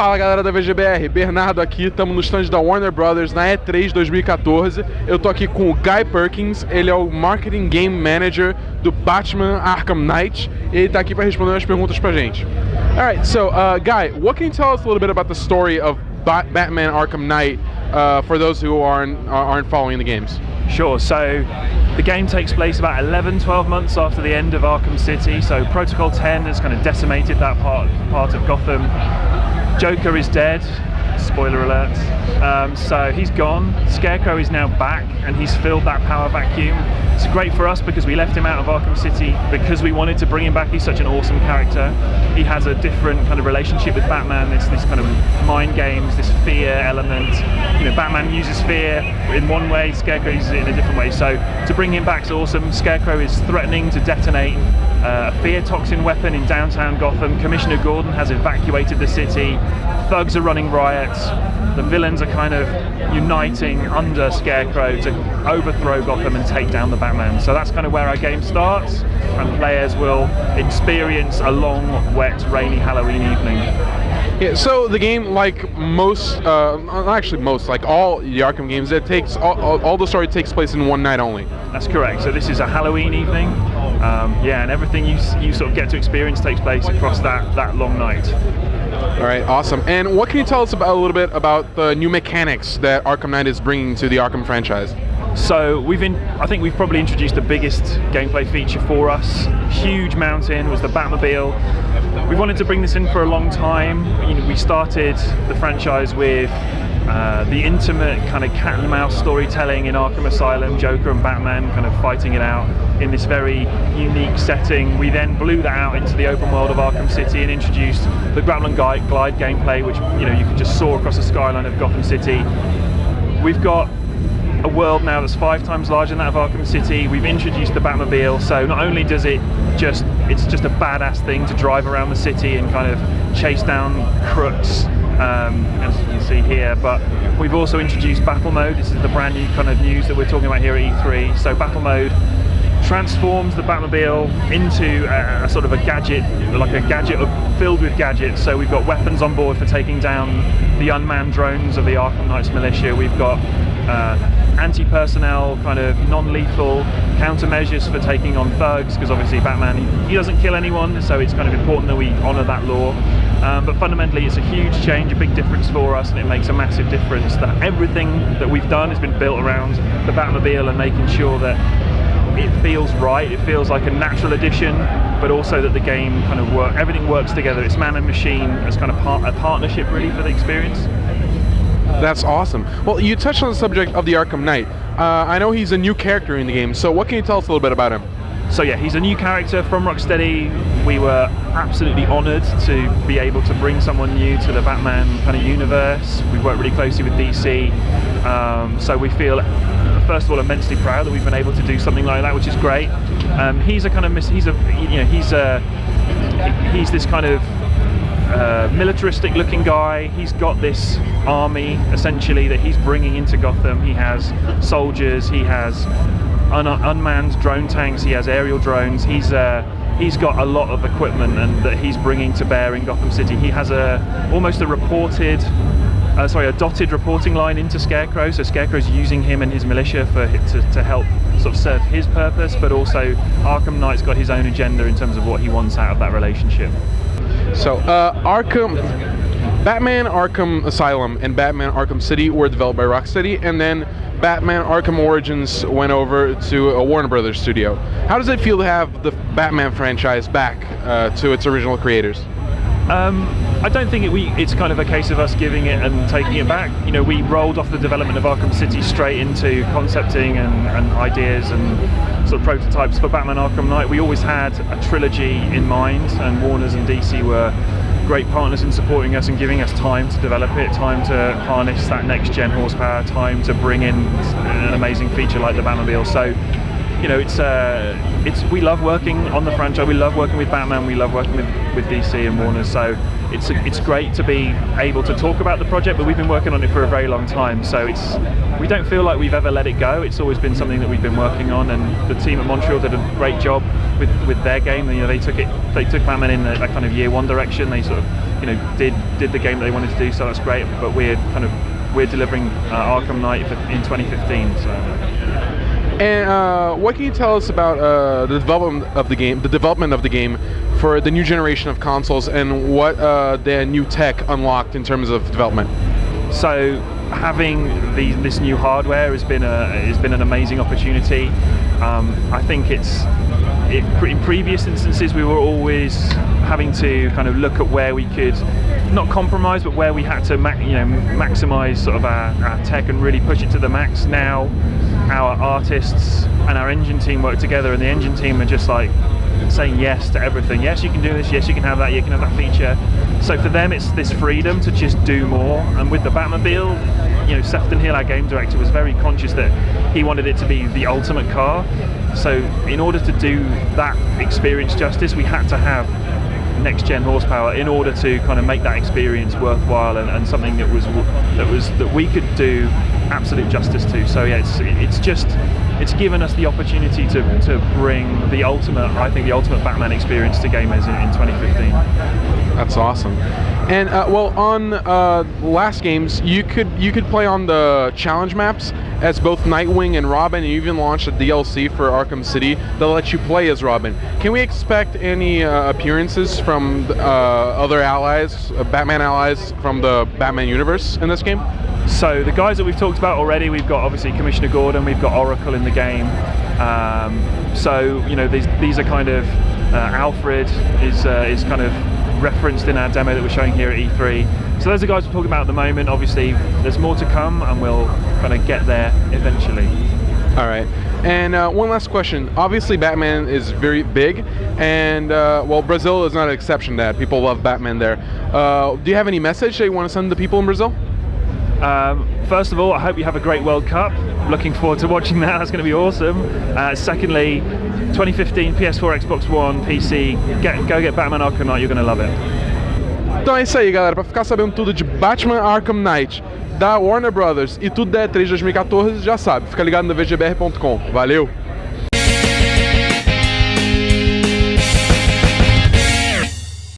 Fala galera da VGBR, Bernardo aqui, estamos no stand da Warner Brothers na E3 2014. Eu tô aqui com o Guy Perkins, ele é o Marketing Game Manager do Batman Arkham Knight e ele tá aqui para responder umas perguntas pra gente. Alright, so Guy, what can you tell us a little bit about the story of Batman Arkham Knight for those who aren't following the games? Sure, so the game takes place about 11-12 months after the end of Arkham City, so Protocol 10 has kind of decimated that part of Gotham. Joker is dead, spoiler alert, so he's gone. Scarecrow is now back and he's filled that power vacuum. It's great for us because we left him out of Arkham City because we wanted to bring him back. He's such an awesome character. He has a different kind of relationship with Batman, this kind of mind games, this fear element. You know, Batman uses fear in one way, Scarecrow uses it in a different way, so to bring him back is awesome. Scarecrow is threatening to detonate a fear toxin weapon in downtown Gotham. Commissioner Gordon has evacuated the city. Thugs are running riots. The villains are kind of uniting under Scarecrow to overthrow Gotham and take down the Batman. So that's kind of where our game starts, and players will experience a long, wet, rainy Halloween evening. Yeah, so the game, like most, not actually most, like all the Arkham games, it takes all the story takes place in one night only. That's correct. So this is a Halloween evening, yeah, and everything you sort of get to experience takes place across that long night. All right, awesome. And what can you tell us about a little bit about the new mechanics that Arkham Knight is bringing to the Arkham franchise? So I think we've probably introduced the biggest gameplay feature for us. Huge mountain was the Batmobile. We wanted to bring this in for a long time. You know, we started the franchise with the intimate kind of cat and mouse storytelling in Arkham Asylum, Joker and Batman kind of fighting it out in this very unique setting. We then blew that out into the open world of Arkham City and introduced the grapple and glide gameplay, which you can just soar across the skyline of Gotham City. We've got a world now that's 5 times larger than that of Arkham City. We've introduced the Batmobile, so not only does it's just a badass thing to drive around the city and kind of chase down crooks, as you can see here, but we've also introduced battle mode. This is the brand new kind of news that we're talking about here at E3. So battle mode transforms the Batmobile into a sort of a gadget, like a gadget filled with gadgets. So we've got weapons on board for taking down the unmanned drones of the Arkham Knight's militia. We've got anti-personnel, kind of non-lethal countermeasures for taking on thugs, because obviously Batman, he doesn't kill anyone, so it's kind of important that we honour that law. But fundamentally it's a huge change, a big difference for us, and it makes a massive difference that everything that we've done has been built around the Batmobile and making sure that it feels right, it feels like a natural addition, but also that the game kind of everything works together. It's man and machine as kind of a partnership really for the experience. That's awesome. Well, you touched on the subject of the Arkham Knight. I know he's a new character in the game, so what can you tell us a little bit about him? So yeah, he's a new character from Rocksteady. We were absolutely honoured to be able to bring someone new to the Batman kind of universe. We work really closely with DC, so we feel, first of all, immensely proud that we've been able to do something like that, which is great. He's a kind of he's this kind of militaristic looking guy. He's got this army essentially that he's bringing into Gotham. He has soldiers, he has unmanned drone tanks, he has aerial drones. He's got a lot of equipment and that he's bringing to bear in Gotham City. He has almost a dotted reporting line into Scarecrow, so Scarecrow's using him and his militia to help sort of serve his purpose, but also Arkham Knight's got his own agenda in terms of what he wants out of that relationship. So Batman Arkham Asylum and Batman Arkham City were developed by Rocksteady, and then Batman Arkham Origins went over to a Warner Brothers studio. How does it feel to have the Batman franchise back to its original creators? I don't think it's kind of a case of us giving it and taking it back. You know, we rolled off the development of Arkham City straight into concepting and ideas and sort of prototypes for Batman Arkham Knight. We always had a trilogy in mind, and Warners and DC were great partners in supporting us and giving us time to develop it, time to harness that next gen horsepower, time to bring in an amazing feature like the Batmobile. So, you know, we love working on the franchise. We love working with Batman. We love working with DC and Warner. So it's great to be able to talk about the project, but we've been working on it for a very long time, so we don't feel like we've ever let it go. It's always been something that we've been working on, and the team at Montreal did a great job with their game. They took Batman in a kind of year one direction. They sort of did the game that they wanted to do, so that's great. But we're delivering Arkham Knight in 2015. So. And what can you tell us about the development of the game for the new generation of consoles, and what the new tech unlocked in terms of development? So having this new hardware has been an amazing opportunity. I think in previous instances we were always having to kind of look at where we could not compromise, but where we had to maximize sort of our tech and really push it to the max. Now our artists and our engine team work together, and the engine team are just like saying yes to everything. Yes, you can do this. Yes, you can have that. You can have that feature. So for them, it's this freedom to just do more. And with the Batmobile, Sefton Hill, our game director, was very conscious that he wanted it to be the ultimate car. So in order to do that experience justice, we had to have next-gen horsepower in order to kind of make that experience worthwhile and something that we could do absolute justice to. So yeah, it's given us the opportunity to bring the ultimate Batman experience to gamers in 2015. That's awesome. And on last games, you could play on the challenge maps as both Nightwing and Robin, and you even launched a DLC for Arkham City that lets you play as Robin. Can we expect any appearances from other allies, Batman allies from the Batman universe in this game? So the guys that we've talked about already, we've got obviously Commissioner Gordon, we've got Oracle in the game. So these are kind of Alfred is kind of referenced in our demo that we're showing here at E3. So those are the guys we're talking about at the moment. Obviously there's more to come, and we'll kind of get there eventually. All right. And one last question. Obviously Batman is very big, and Brazil is not an exception to that. People love Batman there. Do you have any message that you want to send to people in Brazil? First of all, I hope you have a great World Cup. Looking forward to watching that. That's going to be awesome. Secondly, 2015 PS4, Xbox One, PC. Go get Batman Arkham Knight. You're going to love it. Então é isso aí, galera. Para ficar sabendo tudo de Batman Arkham Knight, da Warner Brothers e tudo da E3 2014, já sabe. Fica ligado no VGBR.com. Valeu!